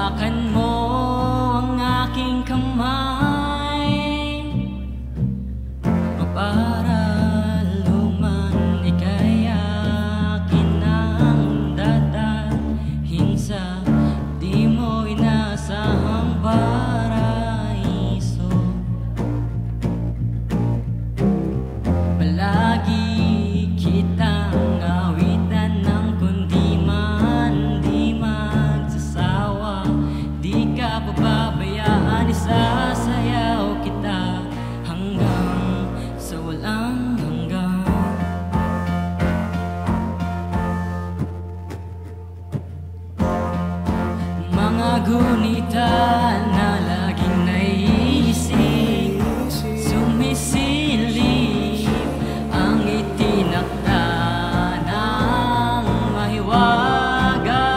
Hawakan mo ang aking kamay, magparalo man ika'y akin ang dadalhin sa di mo inasahang paraiso. Palagi kitang awitan ng kundi man di magsasawa, di ka pababayaan, isasayaw kita hanggang sa walang hanggan. Mga gunita na laging naiisip, sumisilip ang itinakda ng mahiwaga.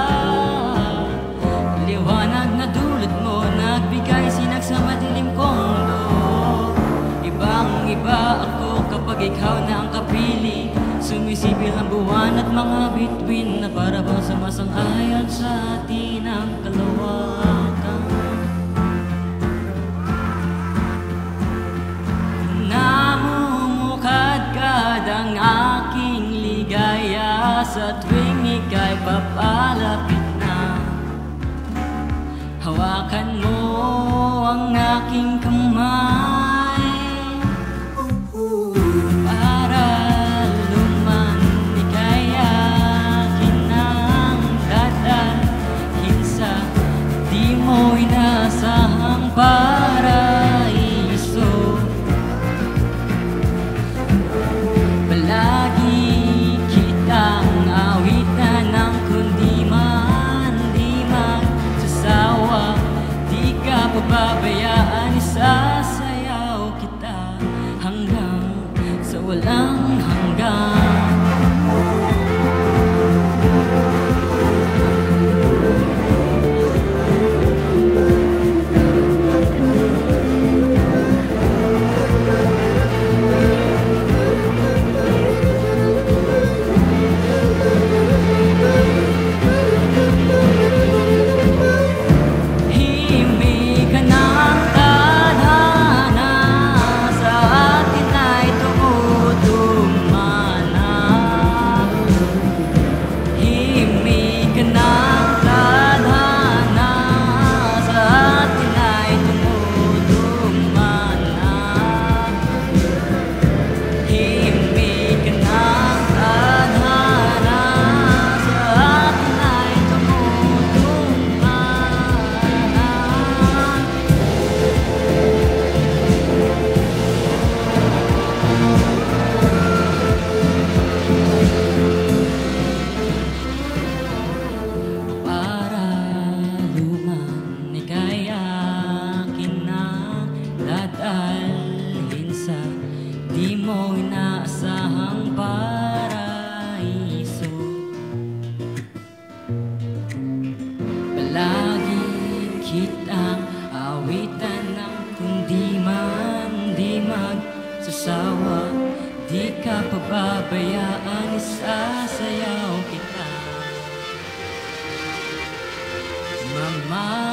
Liwanag na dulot mo, nagbigay sinag sa madilim kong loob. Ibang iba ako kapag ikaw na ang kapili, sumisipil ang buwan at mga bituin na para bang sumasang-ayon sa atin ang kalawakan. Namumukadkad ang aking ligaya sa tuwing ika'y papalapit na. Hawakan mo ang aking kamay, para luman ika'y akin ang dadalhin sa di mo inasahang paraiso. Palagi kitang awitan ng kundi man di magsasawa, di ka pababayaan, isasayaw kita hanggang sa walang hanggan. Di mo inaasahang paraiso. Palagi kitang awitan ng kundi man di magsasawa, di ka pababayaan, isasayaw kita. Mama